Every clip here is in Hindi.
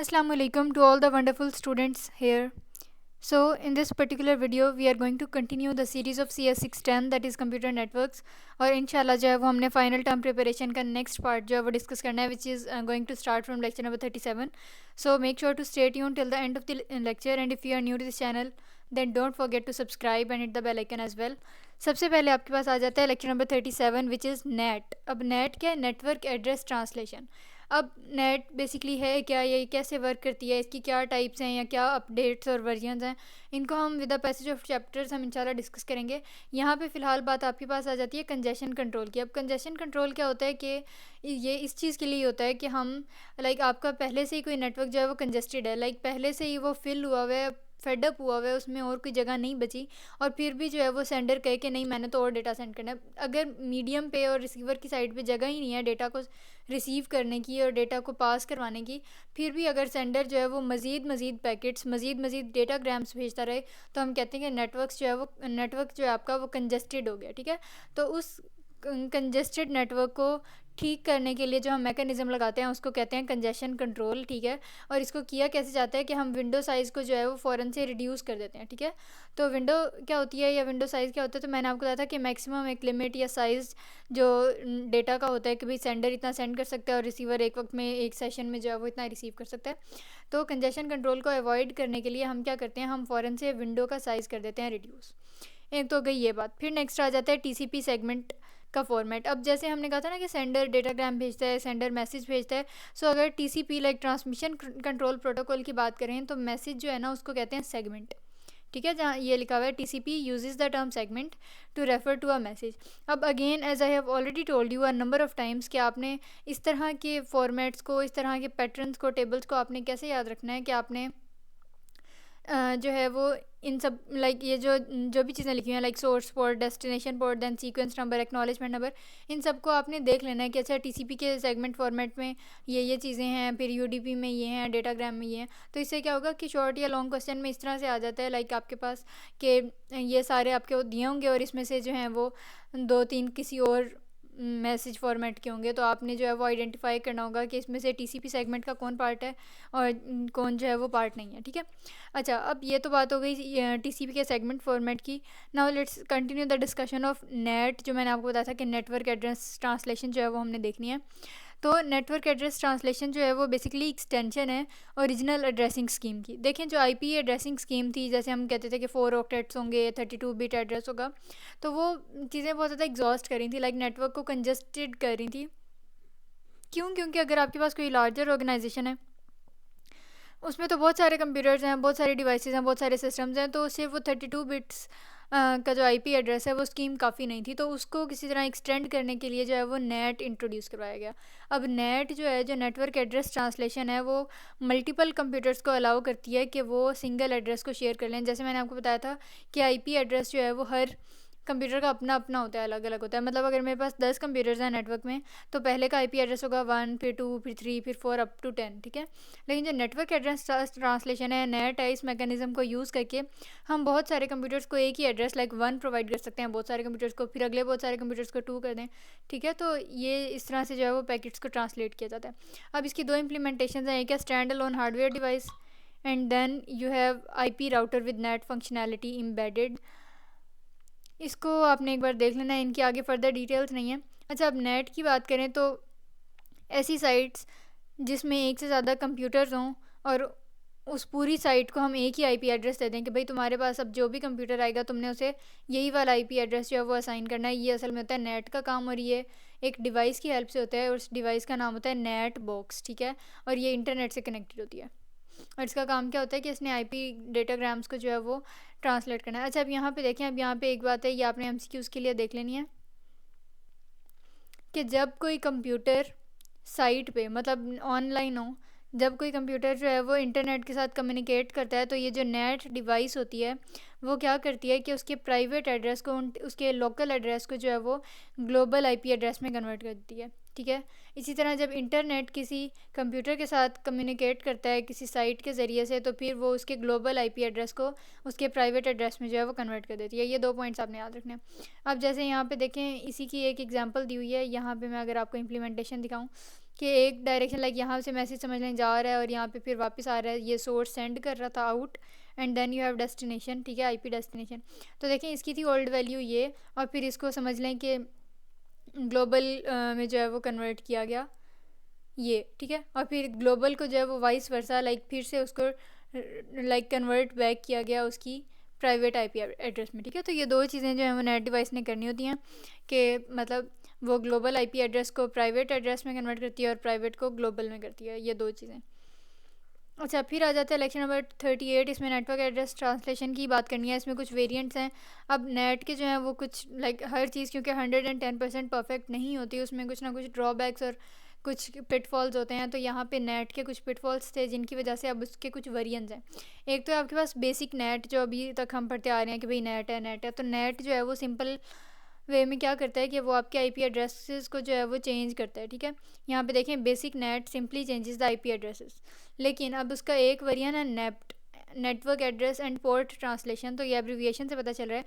Assalamu alaikum to all the wonderful students here. So in this particular video we are going to continue the series of CS 610 that is computer networks और इंशाल्लाह जो है वो हमने फाइनल टर्म प्रिपरेशन का नेक्स्ट पार्ट जो है वो डिस्कस करना है which is going to start from lecture number 37. So make sure to stay tuned till the end of the lecture, and if you are new to this channel then don't forget to subscribe and hit the bell icon as well. सबसे पहले आपके पास आ जाता है lecture number 37 which is net. अब नेट क्या है? Network address translation. अब नेट बेसिकली है क्या, ये कैसे वर्क करती है, इसकी क्या टाइप्स हैं या क्या अपडेट्स और वर्जन्स हैं, इनको हम with the passage of chapters हम इंशाल्लाह डिस्कस करेंगे. यहाँ पे फ़िलहाल बात आपके पास आ जाती है कंजेशन कंट्रोल की. अब कंजेशन कंट्रोल क्या होता है कि ये इस चीज़ के लिए होता है कि हम आपका पहले से ही कोई नेटवर्क जो है वो कंजेस्टेड है, पहले से ही वो फिल हुआ हुआ है, फेडअप हुआ हुआ है, उसमें और कोई जगह नहीं बची, और फिर भी जो है वो सेंडर कहे कि नहीं मैंने तो और डेटा सेंड करना है. अगर मीडियम पे और रिसीवर की साइड पे जगह ही नहीं है डेटा को रिसीव करने की और डेटा को पास करवाने की, फिर भी अगर सेंडर जो है वो मज़ीद पैकेट्स मज़ीद डेटा ग्राम्स भेजता रहे, तो हम कहते हैं कि नेटवर्क जो है आपका वो कंजेस्टेड हो गया. ठीक है, तो उस कंजेस्टेड नेटवर्क को ठीक करने के लिए जो हम मैकेनिज़्म लगाते हैं उसको कहते हैं कंजेशन कंट्रोल. ठीक है, और इसको किया कैसे जाता है कि हम विंडो साइज़ को जो है वो फ़ौरन से रिड्यूस कर देते हैं. ठीक है, तो विंडो क्या होती है या विंडो साइज़ क्या होता है, तो मैंने आपको बताया था कि मैक्सिमम एक लिमिट या साइज़ जो डेटा का होता है कि भाई सेंडर इतना सेंड कर सकता है और रिसीवर एक वक्त में एक सेशन में जो है वो इतना रिसीव कर सकता है. तो कंजेशन कंट्रोल को अवॉइड करने के लिए हम क्या करते हैं, हम फ़ौरन से विंडो का साइज़ कर देते हैं रिड्यूस. एक तो गई ये बात. फिर नेक्स्ट आ जाता है टीसीपी सेगमेंट का फॉर्मेट. अब जैसे हमने कहा था ना कि सेंडर डेटाग्राम भेजता है, सेंडर मैसेज भेजता है. सो अगर टीसीपी ट्रांसमिशन कंट्रोल प्रोटोकॉल की बात करें तो मैसेज जो है ना उसको कहते हैं सेगमेंट. ठीक है, जहाँ ये लिखा हुआ है TCP uses the term segment to refer to a message. अब again as I have already told you a number of times कि आपने इस तरह के फॉर्मेट्स को, इस तरह के पैटर्न्स को, टेबल्स को आपने कैसे याद रखना है कि आपने जो है वो इन सब ये जो भी चीज़ें लिखी हुई हैं source port, destination port, then sequence number, acknowledgement number, इन सब को आपने देख लेना है कि अच्छा टीसीपी के सेगमेंट फॉर्मेट में ये चीज़ें हैं, फिर यूडीपी में ये हैं, डेटाग्राम में ये हैं. तो इससे क्या होगा कि शॉर्ट या लॉन्ग क्वेश्चन में इस तरह से आ जाता है आपके पास कि ये सारे आपके दिए होंगे और इसमें से जो हैं वो 2-3 किसी और मैसेज फॉर्मेट के होंगे. तो आपने जो है वो आइडेंटिफाई करना होगा कि इसमें से टीसीपी सेगमेंट का कौन पार्ट है और कौन जो है वो पार्ट नहीं है. ठीक है, अच्छा अब ये तो बात हो गई टीसीपी के सेगमेंट फॉर्मेट की. Now let's continue the discussion of net. जो मैंने आपको बताया था कि नेटवर्क एड्रेस ट्रांसलेशन जो है वो हमने देखनी है. तो नेटवर्क एड्रेस ट्रांसलेशन जो है वो बेसिकली एक्सटेंशन है ओरिजिनल एड्रेसिंग स्कीम की. देखें जो आईपी एड्रेसिंग स्कीम थी, जैसे हम कहते थे कि 4 ऑक्टेट्स होंगे, 32 बिट एड्रेस होगा, तो वो चीज़ें बहुत ज़्यादा एग्जॉस्ट कर रही थी, नेटवर्क को कंजस्टेड कर रही थी. क्यों? क्योंकि अगर आपके पास कोई लार्जर ऑर्गेनाइजेशन है, उसमें तो बहुत सारे कंप्यूटर्स हैं, बहुत सारे डिवाइसेस हैं, बहुत सारे सिस्टम्स हैं, तो सिर्फ वो 32 बिट्स का जो आईपी एड्रेस है वो स्कीम काफ़ी नहीं थी. तो उसको किसी तरह एक्सटेंड करने के लिए जो है वो नेट इंट्रोड्यूस करवाया गया. अब नेट जो है, जो नेटवर्क एड्रेस ट्रांसलेशन है, वो मल्टीपल कंप्यूटर्स को अलाउ करती है कि वो सिंगल एड्रेस को शेयर कर लें. जैसे मैंने आपको बताया था कि आईपी एड्रेस जो है वो हर कंप्यूटर का अपना अपना होता है, अलग अलग होता है. मतलब अगर मेरे पास 10 कंप्यूटर्स हैं नेटवर्क में, तो पहले का आईपी एड्रेस होगा 1, फिर 2, फिर 3, फिर 4 अप टू 10. ठीक है, लेकिन जो नेटवर्क एड्रेस ट्रांसलेशन है, नेट है, इस मैकेनिज्म को यूज़ करके हम बहुत सारे कंप्यूटर्स को एक ही एड्रेस 1 प्रोवाइड कर सकते हैं बहुत सारे कंप्यूटर्स को, फिर अगले बहुत सारे कंप्यूटर्स को 2 कर दें. ठीक है, तो ये इस तरह से जो है वो पैकेट्स को ट्रांसलेट किया जाता है. अब इसकी 2 इम्प्लीमेंटेशन हैं. एक है stand alone hardware device, and then you have IP router with NAT functionality embedded. इसको आपने एक बार देख लेना है, इनकी आगे फर्दर डिटेल्स नहीं है. अच्छा, अब नेट की बात करें तो ऐसी साइट्स जिसमें एक से ज़्यादा कंप्यूटर्स हों और उस पूरी साइट को हम एक ही आईपी एड्रेस दे दें कि भाई तुम्हारे पास अब जो भी कंप्यूटर आएगा तुमने उसे यही वाला आईपी एड्रेस जो है वो असाइन करना है. ये असल में होता है नेट का काम, और ये एक डिवाइस की हेल्प से होता है, और उस डिवाइस का नाम होता है नेट बॉक्स. ठीक है, और ये इंटरनेट से कनेक्टेड होती है, और इसका काम क्या होता है कि इसने आईपी डेटाग्राम्स को जो है वो ट्रांसलेट करना है. अच्छा, अब यहाँ पे देखें, अब यहाँ पे एक बात है, ये आपने एमसीक्यूज़ के लिए देख लेनी है कि जब कोई कंप्यूटर साइट पे मतलब ऑनलाइन हो, जब कोई कंप्यूटर जो है वो इंटरनेट के साथ कम्युनिकेट करता है, तो ये जो नेट डिवाइस होती है वो क्या करती है कि उसके प्राइवेट एड्रेस को, उसके लोकल एड्रेस को जो है वो ग्लोबल आईपी एड्रेस में कन्वर्ट कर देती है. ठीक है, इसी तरह जब इंटरनेट किसी कंप्यूटर के साथ कम्युनिकेट करता है किसी साइट के ज़रिए से, तो फिर वो उसके ग्लोबल आईपी एड्रेस को उसके प्राइवेट एड्रेस में जो है वो कन्वर्ट कर देती है. ये 2 पॉइंट्स आपने याद रखने हैं. अब जैसे यहाँ पे देखें, इसी की एक एग्जांपल दी हुई है. यहाँ पे मैं अगर आपको इम्प्लीमेंटेशन दिखाऊँ कि एक डायरेक्शन लाइक यहाँ से मैसेज समझ लें जा रहा है और यहाँ पे फिर वापस आ रहा है, ये सोर्स सेंड कर रहा था out and then you have destination, ठीक है, आईपी डेस्टिनेशन। तो देखें इसकी थी ओल्ड वैल्यू ये, और फिर इसको समझ लें कि ग्लोबल में जो है वो कन्वर्ट किया गया ये, ठीक है, और फिर ग्लोबल को जो है वो वाइस वर्सा लाइक फिर से उसको लाइक कन्वर्ट बैक किया गया उसकी प्राइवेट आईपी एड्रेस में, ठीक है। तो ये दो चीज़ें जो है वो नेट डिवाइस ने करनी होती हैं कि मतलब वो ग्लोबल आईपी एड्रेस को प्राइवेट एड्रेस में कन्वर्ट करती है और प्राइवेट को ग्लोबल में करती है, ये दो चीज़ें। अच्छा, फिर आ जाता है लेक्चर नंबर 38। इसमें नेटवर्क एड्रेस ट्रांसलेशन की बात करनी है। इसमें कुछ वेरिएंट्स हैं। अब नेट के जो हैं वो कुछ लाइक हर चीज़ क्योंकि 110% परफेक्ट नहीं होती, उसमें कुछ ना कुछ ड्रॉबैक्स और कुछ पिटफॉल्स होते हैं। तो यहाँ पे नेट के कुछ पिटफॉल्स थे जिनकी वजह से अब उसके कुछ वेरिएंट्स हैं। एक तो आपके पास बेसिक नेट जो अभी तक हम पढ़ते आ रहे हैं कि भाई नेट है, तो नेट जो है वो सिंपल वे में क्या करता है कि वो आपके आईपी एड्रेसेस को जो है वो चेंज करता है, ठीक है। यहाँ पे देखें basic NAT simply changes the IP addresses, लेकिन अब उसका एक वेरिएंट है NAPT, network address and port translation. तो ये एब्रीविएशन से पता चल रहा है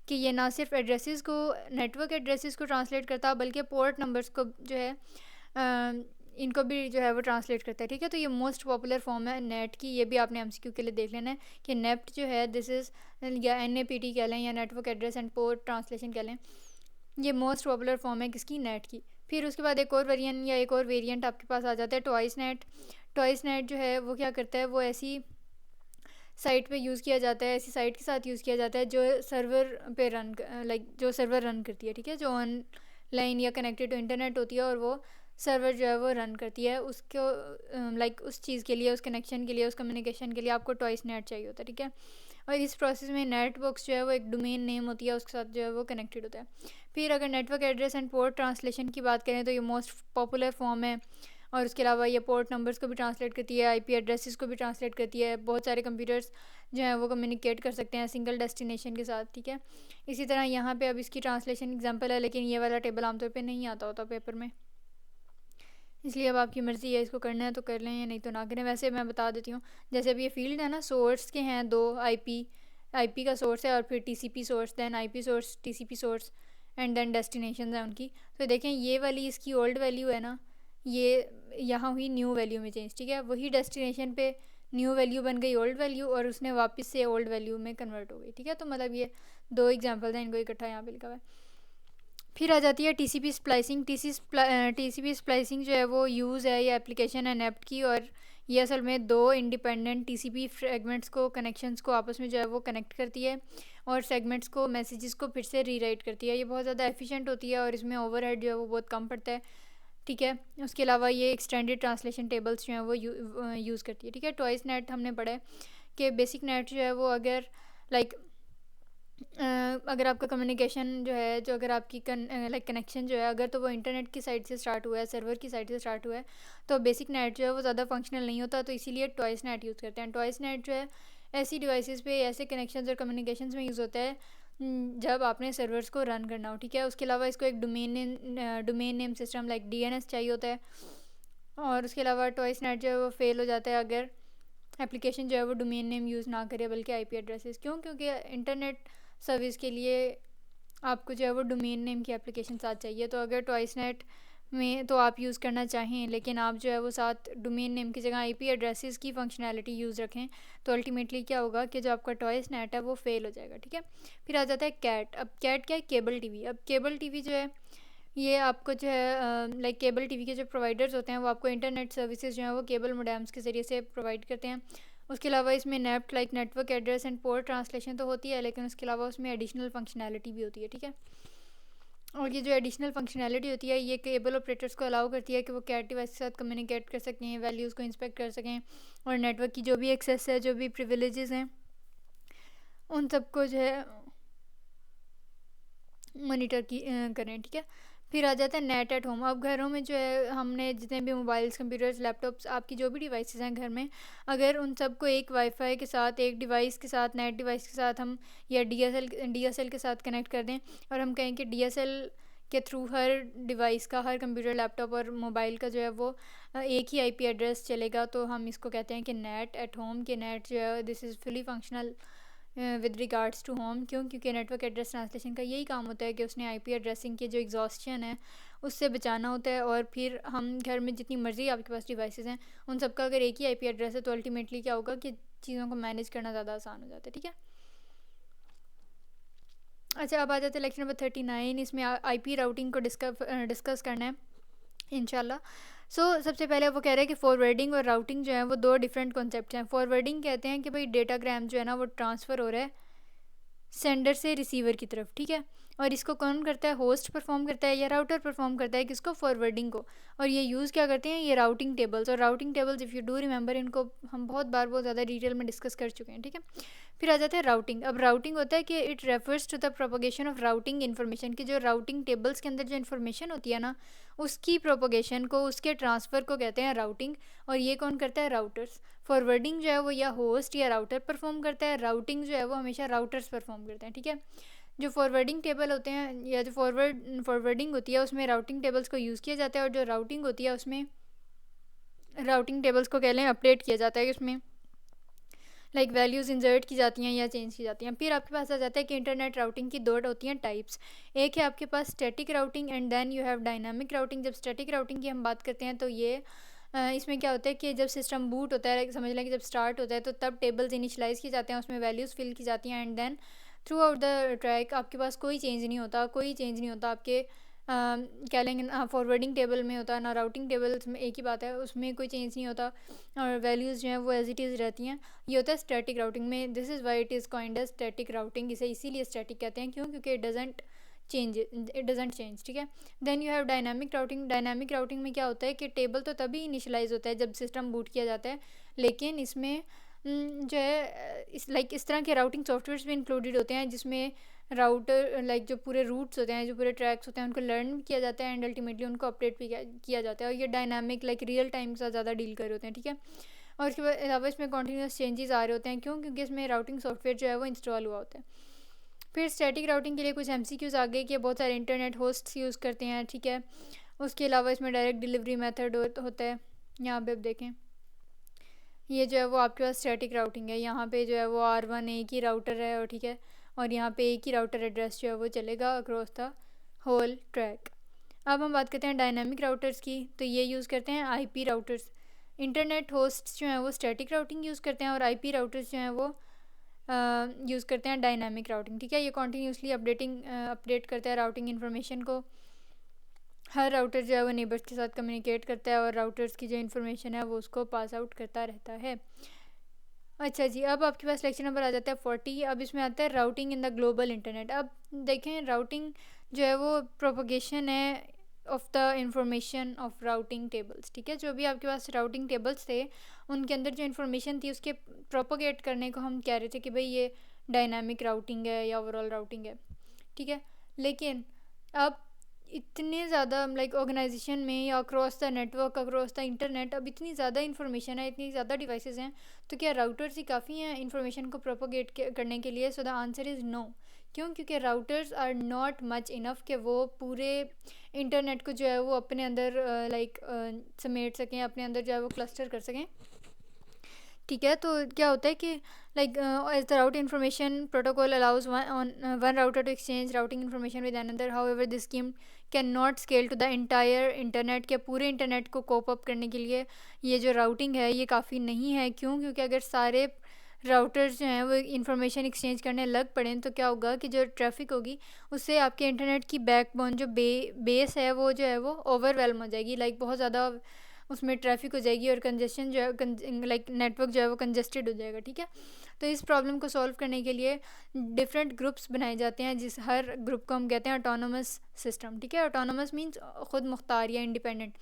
कि ये ना सिर्फ एड्रेसेस को, नेटवर्क एड्रेसेस को ट्रांसलेट करता बल्कि पोर्ट नंबर्स को जो है इनको भी जो है वो ट्रांसलेट करता है, ठीक है। तो ये मोस्ट पॉपुलर फॉर्म है नेट की, ये भी आपने एमसीक्यू के लिए देख लेना है कि नेप्ट जो है दिस इज़ या एनएपीटी कह लें या network address and port translation कह लें, ये मोस्ट पॉपुलर फॉर्म है किसकी, नेट की। फिर उसके बाद एक और वेरिएंट या एक और वेरिएंट आपके पास आ जाता है ट्वाइस नेट। ट्वाइस नेट जो है वो क्या करता है, वो ऐसी साइट पे यूज़ किया जाता है, ऐसी साइट के साथ यूज़ किया जाता है जो सर्वर पे रन लाइक जो सर्वर रन करती है, ठीक है, जो ऑनलाइन या कनेक्टेड टू इंटरनेट होती है और वो सर्वर जो है वो रन करती है। उसको लाइक उस चीज़ के लिए, उस कनेक्शन के लिए, उस कम्युनिकेशन के लिए आपको ट्वाइस नेट चाहिए होता है, ठीक है। और इस प्रोसेस में नेट बॉक्स जो है वो एक डोमेन नेम होती है, उसके साथ जो है वो कनेक्टेड होता है। फिर अगर network address and port translation की बात करें तो ये मोस्ट पॉपुलर फॉर्म है, और उसके अलावा ये पोर्ट नंबर्स को भी ट्रांसलेट करती है, आईपी एड्रेसेस को भी ट्रांसलेट करती है। बहुत सारे कंप्यूटर्स जो हैं वो कम्युनिकेट कर सकते हैं सिंगल डेस्टिनेशन के साथ, ठीक है। इसी तरह यहाँ पे अब इसकी ट्रांसलेशन एग्जांपल है, लेकिन ये वाला टेबल आमतौर पे नहीं आता होता पेपर में, इसलिए अब आपकी मर्ज़ी है, इसको करना है तो कर लें या नहीं तो ना करें। वैसे मैं बता देती हूँ, जैसे अब ये फील्ड है ना, सोर्स के हैं दो, आईपी का सोर्स है और फिर TCP source, then IP source, TCP source and then destination है उनकी। तो देखें ये वाली इसकी ओल्ड वैल्यू है ना, ये यहाँ हुई न्यू वैल्यू में चेंज, ठीक है। वही डेस्टिनेशन पे न्यू वैल्यू बन गई ओल्ड वैल्यू और उसने वापस से ओल्ड वैल्यू में कन्वर्ट हो गई, ठीक है। तो मतलब ये दो एग्जाम्पल हैं, इनको इकट्ठा यहाँ पे लिखा हुआ है। फिर आ जाती है टीसीपी स्प्लाइसिंग। टीसीपी स्प्लाइसिंग जो है वो यूज़ है, ये एप्लीकेशन है नेप्ट की, और ये असल में दो इंडिपेंडेंट टीसीपी फ्रेगमेंट्स को, कनेक्शंस को आपस में जो है वो कनेक्ट करती है और सेगमेंट्स को, मैसेजेस को फिर से रीराइट करती है। ये बहुत ज़्यादा एफिशिएंट होती है और इसमें ओवरहेड जो है वो बहुत कम पड़ता है, ठीक है। उसके अलावा ये एक्सटेंडेड ट्रांसलेशन टेबल्स जो हैं वो यूज़ करती है, ठीक है। ट्वाइस नेट हमने पढ़ा है कि बेसिक नेट जो है वो अगर लाइक अगर आपका कम्युनिकेशन जो है, जो अगर आपकी लाइक कनेक्शन जो है अगर तो वो इंटरनेट की साइड से स्टार्ट हुआ है, सर्वर की साइड से स्टार्ट हुआ है, तो बेसिक नेट जो है वो ज़्यादा फंक्शनल नहीं होता, तो इसीलिए ट्वाइस नेट यूज़ करते हैं। ट्वाइस नेट जो है ऐसी डिवाइसेस पे, ऐसे कनेक्शंस और कम्युनिकेशंस में यूज़ होता है जब आपने सर्वर्स को रन करना हो, ठीक है। उसके अलावा इसको एक domain name system like DNS चाहिए होता है, और उसके अलावा ट्वाइस नेट जो है वो फेल हो जाता है अगर एप्लीकेशन जो है वो डोमेन नेम यूज़ ना करे बल्कि आईपी एड्रेसेस। क्योंकि इंटरनेट सर्विस के लिए आपको जो है वो डोमेन नेम की एप्लीकेशन साथ चाहिए। तो अगर ट्वाइस नेट में तो आप यूज़ करना चाहें लेकिन आप जो है वो साथ डोमेन नेम की जगह आईपी एड्रेसेस की फंक्शनैलिटी यूज़ रखें, तो अल्टीमेटली क्या होगा कि जो आपका ट्वाइस नेट है वो फेल हो जाएगा, ठीक है। फिर आ जाता है कैट। अब कैट क्या है, केबल टीवी। अब केबल टीवी जो है ये आपको जो है लाइक केबल टीवी के जो प्रोवाइडर्स होते हैं वो आपको इंटरनेट सर्विसेज जो हैं वो केबल मोडेम्स के ज़रिए से प्रोवाइड करते हैं। उसके अलावा इसमें NAPT like network address and port translation तो होती है, लेकिन उसके अलावा उसमें एडिशनल फंक्शनैलिटी भी होती है, ठीक है। और ये जो एडिशनल फंक्शनैलिटी होती है ये केबल ऑपरेटर्स को अलाउ करती है कि वो कैट डिवाइस के साथ कम्युनिकेट कर सकें, वैल्यूज़ को इंस्पेक्ट कर सकें, और नेटवर्क की जो भी एक्सेस है, जो भी प्रिविलेजेस हैं, उन सबको जो है मॉनिटर की करें, ठीक है। फिर आ जाता है नेट एट होम। अब घरों में जो है हमने जितने भी मोबाइल्स, कंप्यूटर्स, लैपटॉप्स, आपकी जो भी डिवाइसेस हैं घर में, अगर उन सबको एक वाईफाई के साथ, एक डिवाइस के साथ, नेट डिवाइस के साथ हम या डीएसएल के साथ कनेक्ट कर दें और हम कहें कि डीएसएल के थ्रू हर डिवाइस का, हर कंप्यूटर, लैपटॉप और मोबाइल का जो है वो एक ही आईपी एड्रेस चलेगा, तो हम इसको कहते हैं कि नेट एट होम। के नेट जो है this is fully functional with regards to home. क्योंकि नेटवर्क एड्रेस ट्रांसलेशन का यही काम होता है कि उसने आईपी एड्रेसिंग के जो एग्जॉस्शन है उससे बचाना होता है। और फिर हम घर में जितनी मर्ज़ी आपके पास डिवाइसेस हैं उन सबका अगर एक ही आईपी एड्रेस है तो अल्टीमेटली क्या होगा कि चीज़ों को मैनेज करना ज़्यादा आसान हो जाता है, ठीक है। अच्छा, अब आ जाते हैं लेक्चर नंबर 39। इसमें आईपी राउटिंग को डिस्कस करना है इंशाल्लाह। सबसे पहले वो कह रहे हैं कि फॉरवर्डिंग और राउटिंग जो है वो दो डिफरेंट कॉन्सेप्ट हैं। फॉरवर्डिंग कहते हैं कि भाई डेटाग्राम जो है ना वो ट्रांसफ़र हो रहा है सेंडर से रिसीवर की तरफ, ठीक है। और इसको कौन करता है, होस्ट परफॉर्म करता है या राउटर परफॉर्म करता है, किसको, फॉरवर्डिंग को। और ये यूज़ क्या करते हैं, ये राउटिंग टेबल्स। और routing tables if you do remember इनको हम बहुत बार बहुत ज़्यादा डिटेल में डिस्कस कर चुके हैं, ठीक है। फिर आ जाता है राउटिंग। अब राउटिंग होता है कि it refers to the propagation of routing information, की जो राउटिंग टेबल्स के अंदर जो इन्फॉर्मेशन होती है ना उसकी प्रोपोगेशन को, उसके ट्रांसफ़र को कहते हैं राउटिंग। और ये कौन करता है, राउटर्स। फॉरवर्डिंग जो है वो या होस्ट या राउटर परफॉर्म करता है, राउटिंग जो है वो हमेशा राउटर्स परफॉर्म करते हैं, ठीक है। जो फॉरवर्डिंग टेबल होते हैं या जो फॉरवर्डिंग होती है उसमें राउटिंग टेबल्स को यूज़ किया जाता है, और जो राउटिंग होती है उसमें राउटिंग टेबल्स को कह लें अपडेट किया जाता है, उसमें लाइक वैल्यूज़ इंसर्ट की जाती हैं या चेंज की जाती हैं। फिर आपके पास आ जाता है कि इंटरनेट राउटिंग की दो होती हैं टाइप्स। एक है आपके पास static routing and then you have dynamic routing. जब स्टैटिक राउटिंग की हम बात करते हैं तो ये इसमें क्या होता है कि जब सिस्टम बूट होता है, समझ लें कि जब स्टार्ट होता है तो तब टेबल्स इनिशलाइज किए जाते हैं, उसमें वैल्यूज़ फिल की जाती हैं and then throughout the track आपके पास कोई चेंज नहीं होता, आपके कह लेंगे ना फॉरवर्डिंग टेबल में होता है ना राउटिंग टेबल्स में, एक ही बात है, उसमें कोई चेंज नहीं होता और वैल्यूज़ जो हैं वो एज इट इज़ रहती हैं। ये होता है स्टैटिक राउटिंग में। This is why it is coined as static routing. इसे इसीलिए स्टैटिक कहते हैं, क्यों, क्योंकि इट डजेंट चेंज, ठीक है। Then you have dynamic routing. Dynamic routing में क्या होता है कि टेबल तो तभी इनिशलाइज होता है जब सिस्टम बूट किया जाता है, लेकिन इसमें जो है इस तरह के राउटिंग सॉफ्टवेयर्स भी इंक्लूडेड होते हैं जिसमें राउटर जो पूरे रूट्स होते हैं, जो पूरे ट्रैक्स होते हैं उनको लर्न किया जाता है एंड अल्टीमेटली उनको अपडेट भी किया जाता है। और ये डायनामिक रियल टाइम के साथ ज़्यादा डील कर रहे होते हैं, ठीक है। और इसके अलावा इसमें कॉन्टीन्यूस चेंजेस आ रहे होते हैं, क्यों, क्योंकि इसमें राउटिंग सॉफ्टवेयर जो है वो इंस्टॉल हुआ होता है। फिर स्टैटिक राउटिंग के लिए कुछ MCQs आ गए कि बहुत सारे इंटरनेट होस्ट्स यूज़ करते हैं, ठीक है। उसके अलावा इसमें डायरेक्ट डिलीवरी मेथड होता है। यहाँ पे आप देखें, ये जो है वो आपके पास स्टैटिक राउटिंग है। यहाँ पे जो है वो R1 एक ही राउटर है, और ठीक है, और यहाँ पे एक ही राउटर एड्रेस जो है वो चलेगा अक्रॉस द होल ट्रैक। अब हम बात करते हैं डायनामिक राउटर्स की, तो ये यूज़ करते हैं IP राउटर्स। इंटरनेट होस्ट्स जो हैं वो स्टैटिक राउटिंग यूज़ करते हैं और IP राउटर्स जो हैं वो यूज़ करते हैं डायनामिक राउटिंग, ठीक है। ये कॉन्टीन्यूसली अपडेट करता है राउटिंग इन्फॉर्मेशन को। हर राउटर जो है वो नेबर्स के साथ कम्युनिकेट करता है और राउटर्स की जो इन्फॉर्मेशन है वो उसको पास आउट करता रहता है। अच्छा जी, अब आपके पास लेक्चर नंबर आ जाता है 40। अब इसमें आता है routing in the global internet. अब देखें, राउटिंग जो है वो प्रोपोगेशन है of the information of routing tables, ठीक है। जो भी आपके पास राउटिंग टेबल्स थे उनके अंदर जो इन्फॉर्मेशन थी उसके प्रोपोगेट करने को हम कह रहे थे कि भाई ये डायनामिक राउटिंग है या ओवरऑल राउटिंग है, ठीक है। लेकिन अब इतने ज़्यादा ऑर्गेनाइजेशन में या across the network, across the internet, अब इतनी ज़्यादा इन्फॉर्मेशन है, इतनी ज़्यादा डिवाइसेस हैं, तो क्या राउटर्स ही काफ़ी हैं इन्फॉर्मेशन को प्रोपोगेट करने के लिए? So the answer is no. क्यों? क्योंकि routers are not much enough कि वो पूरे इंटरनेट को जो है वो अपने अंदर समेट सकें, अपने अंदर जो है वो क्लस्टर कर सकें, ठीक है। तो क्या होता है कि as the route information protocol allows one router to exchange routing information with another, however this scheme can not scale to the entire internet, के पूरे इंटरनेट को कोप अप करने के लिए ये जो राउटिंग है ये काफ़ी नहीं है। क्यों? क्योंकि अगर सारे राउटर्स जो हैं वो इन्फॉर्मेशन एक्सचेंज करने लग पड़ें तो क्या होगा कि जो ट्रैफिक होगी उससे आपके इंटरनेट की बैकबोन जो बेस है वो जो है वो ओवरवेलम हो जाएगी, बहुत ज़्यादा उसमें ट्रैफिक हो जाएगी और कंजेशन जो है नेटवर्क जो है वो कंजेस्टेड हो जाएगा, ठीक है। तो इस प्रॉब्लम को सॉल्व करने के लिए डिफरेंट ग्रुप्स बनाए जाते हैं, जिस हर ग्रुप को हम कहते हैं ऑटोनोमस सिस्टम, ठीक है। ऑटोनोमस मींस खुद मुख्तार या इंडिपेंडेंट।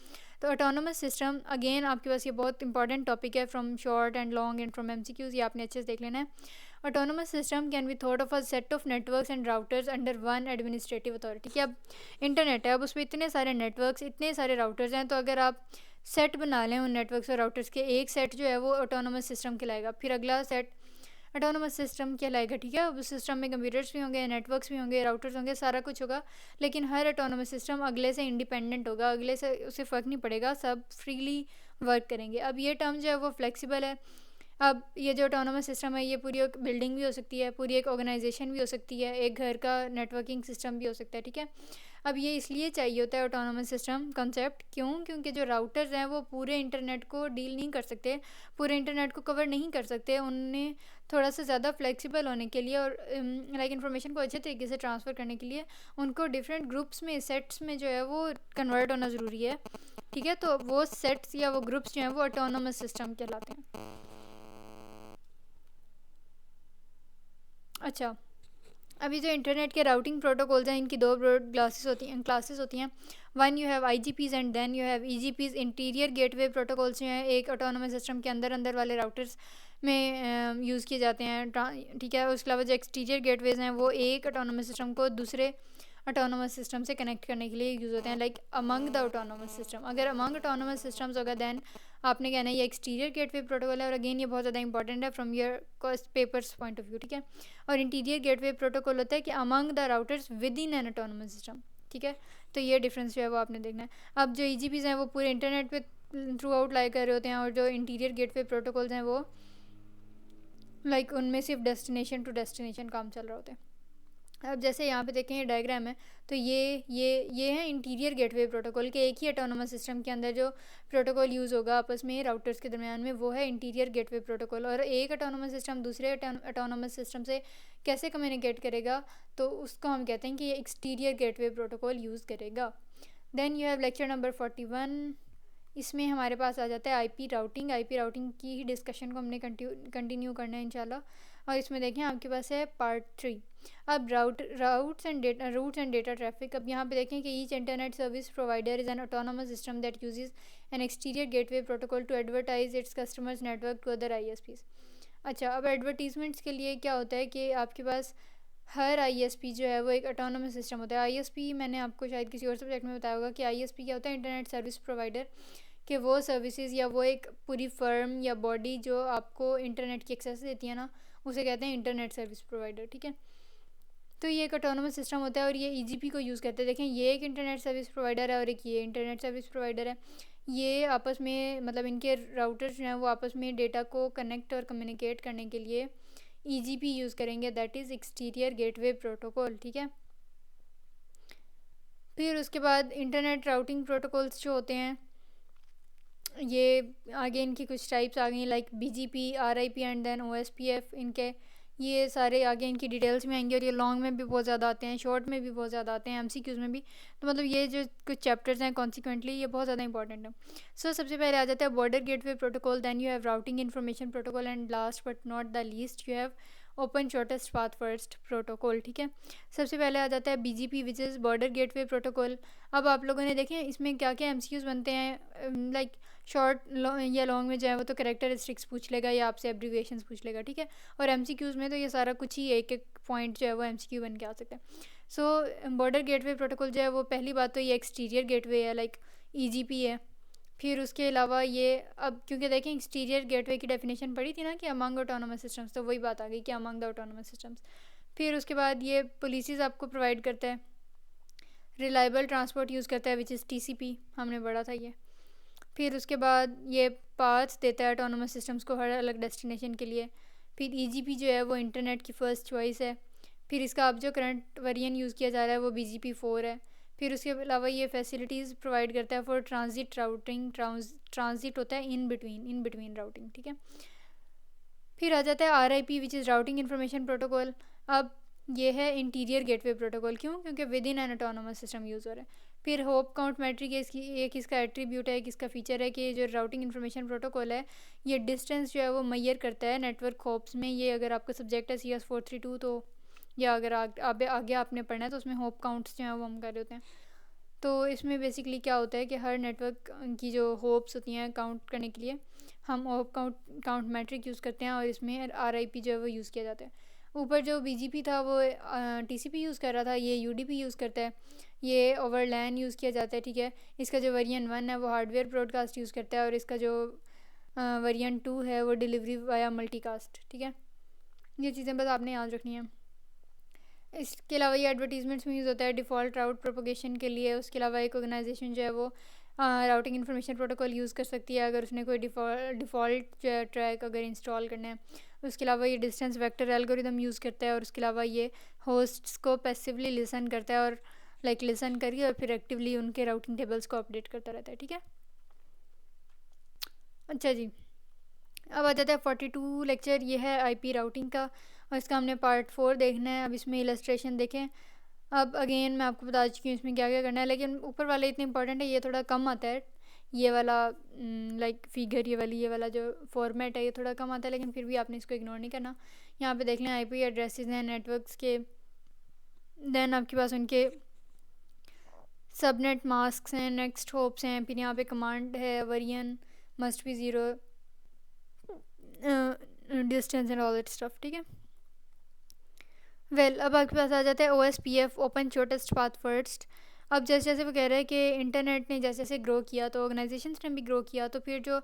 तो ऑटोनोमस सिस्टम अगेन आपके पास ये बहुत इंपॉर्टेंट टॉपिक है from short and long and from MCQs, ये आपने अच्छे से देख लेना है। Autonomous system can be thought of a set of networks and routers under one administrative authority. कि अब इंटरनेट है, अब उस पर इतने सारे नेटवर्क्स, इतने सारे राउटर्स हैं, तो अगर आप सेट बना लें उन नेटवर्क्स और राउटर्स के, एक सेट जो है वो ऑटोनोमस सिस्टम कहलाएगा, फिर अगला सेट ऑटोनोमस सिस्टम कहलाएगा, ठीक है। उस सिस्टम में कंप्यूटर्स भी होंगे, नेटवर्क्स भी होंगे, राउटर्स होंगे, सारा कुछ होगा, लेकिन हर ऑटोनोमस सिस्टम अगले से इंडिपेंडेंट होगा, अगले से उसे फ़र्क नहीं पड़ेगा, सब फ्रीली वर्क करेंगे। अब ये टर्म जो है वो फ्लेक्सिबल है। अब ये जो ऑटोनोमस सिस्टम है ये पूरी एक बिल्डिंग भी हो सकती है, पूरी एक ऑर्गेनाइजेशन भी हो सकती है, एक घर का नेटवर्किंग सिस्टम भी हो सकता है, ठीक है। अब ये इसलिए चाहिए होता है ऑटोनोमस सिस्टम कॉन्सेप्ट, क्यों? क्योंकि जो राउटर्स हैं वो पूरे इंटरनेट को डील नहीं कर सकते, पूरे इंटरनेट को कवर नहीं कर सकते। उन्हें थोड़ा सा ज़्यादा फ्लेक्सिबल होने के लिए और लाइक इन्फॉर्मेशन को अच्छे तरीके से ट्रांसफ़र करने के लिए उनको डिफरेंट ग्रुप्स में, सेट्स में जो है वो कन्वर्ट होना ज़रूरी है, ठीक है। तो वो सेट्स या वो ग्रुप्स जो हैं वो ऑटोनोमस सिस्टम कहलाते हैं। अच्छा, अभी जो इंटरनेट के राउटिंग प्रोटोकॉल्स हैं इनकी दो क्लासेस होती हैं। One you have IGPs and then you have EGPs। Interior gateway protocols जो हैं एक ऑटोनोमस सिस्टम के अंदर वाले राउटर्स में यूज़ किए जाते हैं, ठीक है। उसके अलावा जो एक्सटीरियर गेटवेज़ हैं वो एक ऑटोनोमस सिस्टम को दूसरे ऑटोनोमस सिस्टम से कनेक्ट करने के लिए यूज़ होते हैं, like among the autonomous system. अगर अमंग ऑटोनोमस सिस्टम्स होगा देन आपने कहना है ये एक्सटीरियर गेटवे प्रोटोकॉल है, और अगेन ये बहुत ज़्यादा इंपॉर्टेंट है from your cost papers point of view, ठीक है। और इंटीरियर गेटवे प्रोटोकॉल होता है कि among the routers with in an autonomous system, ठीक है। तो ये डिफरेंस जो है वो आपने देखना है। अब जो EGPs हैं वो पूरे इंटरनेट पे थ्रू आउट लाई कर रहे होते हैं, और जो इंटीरियर गेटवे प्रोटोकॉल्स हैं वो लाइक उनमें सिर्फ डेस्टिनेशन टू डेस्टिनेशन काम चल रहा होता है। अब जैसे यहाँ पे देखें ये डायग्राम है, तो ये है इंटीरियर गेटवे प्रोटोकॉल के एक ही ऑटोनोमस सिस्टम के अंदर जो प्रोटोकॉल यूज़ होगा आपस में राउटर्स के दरमियान में, वो है इंटीरियर गेटवे प्रोटोकॉल। और एक ऑटोनोमस सिस्टम दूसरे ऑटोनोमस सिस्टम से कैसे कम्युनिकेट करेगा, तो उसको हम कहते हैं कि ये एक्सटीरियर गेटवे प्रोटोकॉल यूज़ करेगा। Then you have lecture number 41। इसमें हमारे पास आ जाता है IP राउटिंग। IP राउटिंग की ही डिस्कशन को हमने कंटिन्यू करना है इंशाल्लाह। और इसमें देखें आपके पास है पार्ट 3। अब रूट्स एंड डेटा ट्रैफिक। अब यहाँ पे देखें कि each internet service provider is an autonomous system that uses an exterior gateway protocol to advertise its customers network to other ISPs। अच्छा, अब एडवर्टीजमेंट्स के लिए क्या होता है कि आपके पास हर ISP जो है वो एक ऑटोनोमस सिस्टम होता है। ISP मैंने आपको शायद किसी और सब्जेक्ट में बताया होगा कि ISP क्या होता है, इंटरनेट सर्विस प्रोवाइडर, कि वो सर्विसेज या वो एक पूरी फर्म या बॉडी जो आपको इंटरनेट की एक्सेस देती है ना, उसे कहते हैं इंटरनेट सर्विस प्रोवाइडर, ठीक है। तो ये एक ऑटोनोमस सिस्टम होता है और ये EGP को यूज़ करते हैं। देखें ये एक इंटरनेट सर्विस प्रोवाइडर है और एक ये इंटरनेट सर्विस प्रोवाइडर है। ये आपस में मतलब इनके राउटर्स जो हैं वो आपस में डेटा को कनेक्ट और कम्युनिकेट करने के लिए EGP यूज़ करेंगे, that is exterior gateway protocol, ठीक है। फिर उसके बाद इंटरनेट राउटिंग प्रोटोकॉल्स जो होते हैं ये आगे इनकी कुछ टाइप्स आ गई, like BGP, RIP and then OSPF। इनके ये सारे आगे इनकी डिटेल्स में आएंगे, और ये लॉन्ग में भी बहुत ज़्यादा आते हैं, शॉर्ट में भी बहुत ज़्यादा आते हैं, MCQs में भी। तो मतलब ये जो कुछ चैप्टर्स हैं कॉन्सिक्वेंटली ये बहुत ज़्यादा इंपॉर्टेंट है। सो सबसे पहले आ जाता है border gateway protocol, then you have routing information protocol, and last but not the least you have open shortest path first protocol, ठीक है। सबसे पहले आ जाता है BGP which is border gateway protocol. अब आप लोगों ने देखें इसमें क्या क्या MCQs बनते हैं, लाइक शॉर्ट या लॉन्ग में जाए वो तो कैरेक्टरिस्टिक्स पूछ लेगा या आपसे एब्रीविएशंस पूछ लेगा, ठीक है। और MCQs में तो ये सारा कुछ ही एक एक पॉइंट जो है वो MCQ बन के आ सकता है। सो बॉर्डर गेटवे प्रोटोकॉल जो है वो पहली बात तो ये एक्सटीरियर गेटवे है, लाइक EGP है। फिर उसके अलावा ये अब क्योंकि देखें एक्सटीरियर गेटवे की डेफिनेशन पड़ी थी ना कि अमंग ऑटोनोमस सिस्टम्स, तो वही बात आ गई कि अमंग द ऑटोनोमस सिस्टम्स। फिर उसके बाद ये पॉलिसीज़ आपको प्रोवाइड करता है, रिलायबल ट्रांसपोर्ट यूज़ करता है विच इज़ TCP, हमने पढ़ा था ये। फिर उसके बाद ये पाथ्स देता है ऑटोनोमस सिस्टम्स को हर अलग डेस्टिनेशन के लिए। फिर EGP जो है वो इंटरनेट की फ़र्स्ट चॉइस है। फिर इसका अब जो करंट वेरिएंट यूज़ किया जा रहा है वो BGP 4 है। फिर उसके अलावा ये फैसिलिटीज़ प्रोवाइड करता है फॉर ट्रांजिट राउटिंग, ट्रांजिट होता है इन बिटवीन राउटिंग, ठीक है। फिर आ जाता है RIP which is routing information protocol. अब ये है इंटीरियर गेटवे प्रोटोकॉल, क्यों? क्योंकि with in an autonomous system use हो रहा है। फिर होप काउंट मैट्रिक इसकी एक इसका एट्रीब्यूट है, किसका फीचर है कि जो राउटिंग इन्फॉर्मेशन प्रोटोकॉल है ये डिस्टेंस जो है वो मैयर करता है नेटवर्क होप्स में। ये अगर आपका सब्जेक्ट है CS432 तो, या अगर आगे आपने पढ़ना है तो उसमें होप काउंट्स जो हैं वो हम कर रहे होते हैं। तो इसमें बेसिकली क्या होता है कि हर नेटवर्क की जो होप्स होती हैं काउंट करने के लिए हम होप काउंट मैट्रिक यूज़ करते हैं, और इसमें RIP जो है वो यूज़ किया जाता है। ऊपर जो BGP था वो TCP यूज़ कर रहा था, ये UDP यूज़ करता है, ये ओवर लैन यूज़ किया जाता है, ठीक है। इसका जो वेरिएंट 1 है वो हार्डवेयर ब्रॉडकास्ट यूज़ करता है, और इसका जो वेरिएंट 2 है वो डिलीवरी वाया मल्टीकास्ट, ठीक है। ये चीज़ें बस आपने याद रखनी है। इसके अलावा ये एडवर्टीजमेंट्स में यूज़ होता है डिफ़ॉल्ट राउट प्रोपोगेशन के लिए। उसके अलावा एक ऑर्गेनाइजेशन जो है वो राउटिंग इन्फॉर्मेशन प्रोटोकॉल यूज़ कर सकती है अगर उसने कोई डिफ़ॉल्ट ट्रैक अगर इंस्टॉल करना है। उसके अलावा ये डिस्टेंस वेक्टर एल्गोरिदम यूज़ करता है, और उसके अलावा ये होस्ट्स को पैसिवली लिसन करता है और लाइक लिसन करके और फिर एक्टिवली उनके राउटिंग टेबल्स को अपडेट करता रहता है, ठीक है। अच्छा जी, अब आ जाता है 42 लेक्चर, ये है आईपी राउटिंग का और इसका हमने पार्ट 4 देखना है। अब इसमें इलस्ट्रेशन देखें। अब अगेन मैं आपको बता चुकी हूँ इसमें क्या क्या करना है, लेकिन ऊपर वाले इतने इंपॉर्टेंट है, ये थोड़ा कम आता है। ये वाला लाइक फिगर, ये वाला जो फॉर्मेट है ये थोड़ा कम आता है, लेकिन फिर भी आपने इसको इग्नोर नहीं करना। यहाँ पे देख लें आईपी एड्रेसेस हैं नेटवर्क्स के, देन आपके पास उनके सबनेट मास्क हैं, नेक्स्ट होप्स हैं, फिर यहाँ पे कमांड है variance must be zero, distance and all that stuff, ठीक है। वेल अब आपके पास आ जाता है OSPF, open shortest path first. अब जैसे जैसे वो कह रहे हैं कि इंटरनेट ने जैसे जैसे ग्रो किया तो ऑर्गेनाइजेशंस ने भी ग्रो किया, तो फिर जो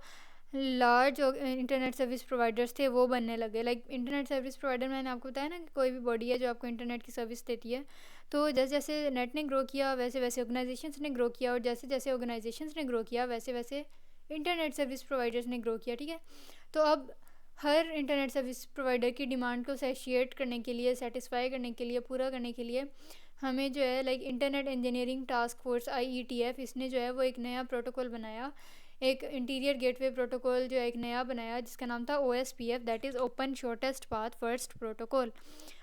लार्ज इंटरनेट सर्विस प्रोवाइडर्स थे वो बनने लगे। लाइक इंटरनेट सर्विस प्रोवाइडर, मैंने आपको बताया ना कि कोई भी बॉडी है जो आपको इंटरनेट की सर्विस देती है। तो जैसे जैसे नेट ने ग्रो किया वैसे वैसे ऑर्गेनाइजेशंस ने ग्रो किया, और जैसे जैसे ऑर्गेनाइजेशंस ने ग्रो किया वैसे वैसे इंटरनेट सर्विस प्रोवाइडर्स ने ग्रो किया, ठीक है। तो अब हर इंटरनेट सर्विस प्रोवाइडर की डिमांड को सैटिस्फाई करने के लिए, सेटिस्फाई करने के लिए, पूरा करने के लिए हमें जो है like internet engineering task force IETF, इसने जो है वो एक नया प्रोटोकॉल बनाया, एक इंटीरियर गेटवे प्रोटोकॉल जो एक नया बनाया जिसका नाम था OSPF, that is open shortest path first protocol.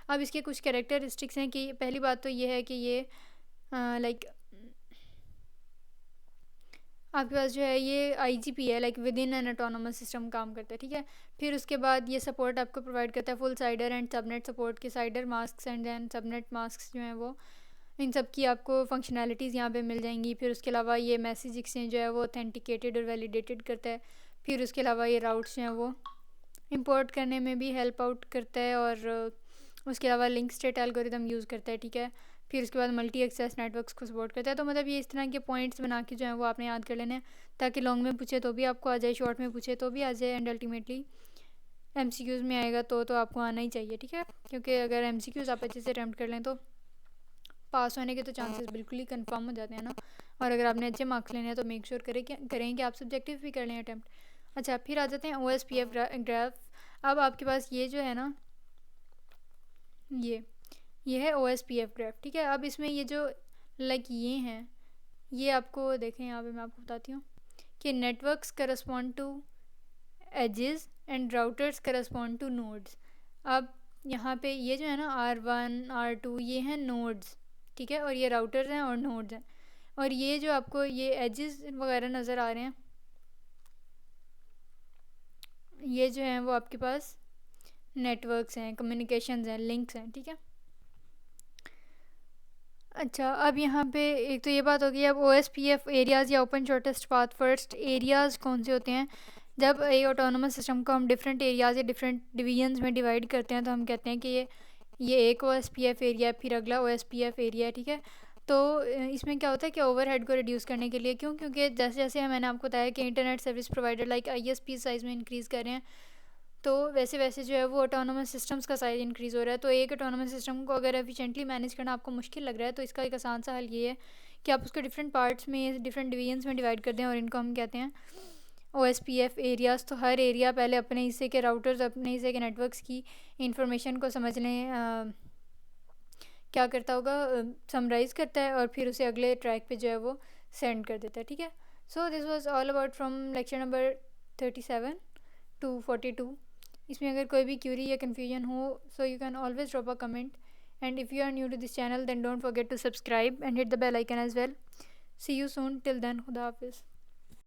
अब इसके कुछ कैरेक्टरिस्टिक्स हैं कि पहली बात तो ये है कि ये लाइक आपके पास जो है ये IGP है, like with in an autonomous system काम करता है, ठीक है। फिर उसके बाद ये सपोर्ट आपको प्रोवाइड करता है full CIDR and subnet support के, CIDR mask and then subnet mask जो हैं वो, इन सब की आपको फंक्शनैलिटीज़ यहाँ पे मिल जाएंगी। फिर उसके अलावा ये मैसेज एक्सचेंज जो है वो ऑथेंटिकेटेड और वैलिडेटेड करता है। फिर उसके अलावा ये राउट्स जो हैं वो इंपोर्ट करने में भी हेल्प आउट करता है, और उसके अलावा लिंक स्टेट एल्गोरिदम यूज़ करता है, ठीक है। फिर उसके बाद मल्टी एक्सेस नेटवर्क्स को सपोर्ट करता है। तो मतलब ये इस तरह के पॉइंट्स बना के जो है वो आपने याद कर लेने हैं, ताकि लॉन्ग में पूछे तो भी आपको आ जाए, शॉर्ट में पूछे तो भी आ जाए, एंड अल्टीमेटली MCQs में आएगा तो आपको आना ही चाहिए, ठीक है। क्योंकि अगर MCQs आप अच्छे से अटैम्प्ट कर लें तो पास होने के तो चांसेस बिल्कुल ही कंफर्म हो जाते हैं ना। और अगर आपने अच्छे मार्क्स लेने हैं तो मेक श्योर करें कि आप सब्जेक्टिव भी कर लें अटैम्प्ट। अच्छा, फिर आ जाते हैं OSPF ग्राफ। अब आपके पास ये जो है ना, ये है OSPF ग्राफ, ठीक है। अब इसमें ये जो लाइक ये हैं, ये आपको देखें यहाँ पे मैं आपको बताती हूँ कि networks correspond to edges and routers correspond to nodes. अब यहाँ पे ये जो है ना R1 R2 ये हैं नोड्स, ठीक है, और ये राउटर्स हैं और नोड्स हैं। और ये जो आपको ये एजेस वगैरह नज़र आ रहे हैं, ये जो हैं वो आपके पास नेटवर्क्स हैं, कम्युनिकेशंस हैं, लिंक्स हैं, ठीक है। अच्छा, अब यहाँ पे एक तो ये बात होगी। अब OSPF एरियाज़ या open shortest path first areas कौन से होते हैं? जब एक ऑटोनोमस सिस्टम को हम डिफरेंट एरियाज़ या डिफरेंट डिवीजन्स में डिवाइड करते हैं तो हम कहते हैं कि ये एक OSPF एरिया है, फिर अगला OSPF एरिया है, ठीक है। तो इसमें क्या होता है कि ओवरहेड को रिड्यूस करने के लिए, क्योंकि जैसे जैसे मैंने आपको बताया कि internet service provider like ISP size में इंक्रीज़ कर रहे हैं, तो वैसे वैसे जो है वो ऑटोनोमस सिस्टम्स का साइज़ इंक्रीज़ हो रहा है। तो एक ऑटोनोमस सिस्टम को अगर एफिशिएंटली मैनेज करना आपको मुश्किल लग रहा है तो इसका एक आसान सा हल ये है कि आप उसको डिफरेंट पार्ट्स में, डिफरेंट डिवीजन्स में डिवाइड कर दें, और इनको हम कहते हैं OSPF एरियाज़। तो हर एरिया पहले अपने हिस्से के राउटर्स, अपने हिस्से के नेटवर्क्स की इंफॉर्मेशन को समझ लें, क्या करता होगा, समराइज़ करता है, और फिर उसे अगले ट्रैक पे जो है वो सेंड कर देता है, ठीक है। So this was all about from lecture number 37 to 42। इसमें अगर कोई भी क्यूरी या कन्फ्यूजन हो so you can always drop a comment, and if you are new to this channel then don't forget to subscribe and hit the bell icon as well. See you soon, till then खुदा हाफिज़।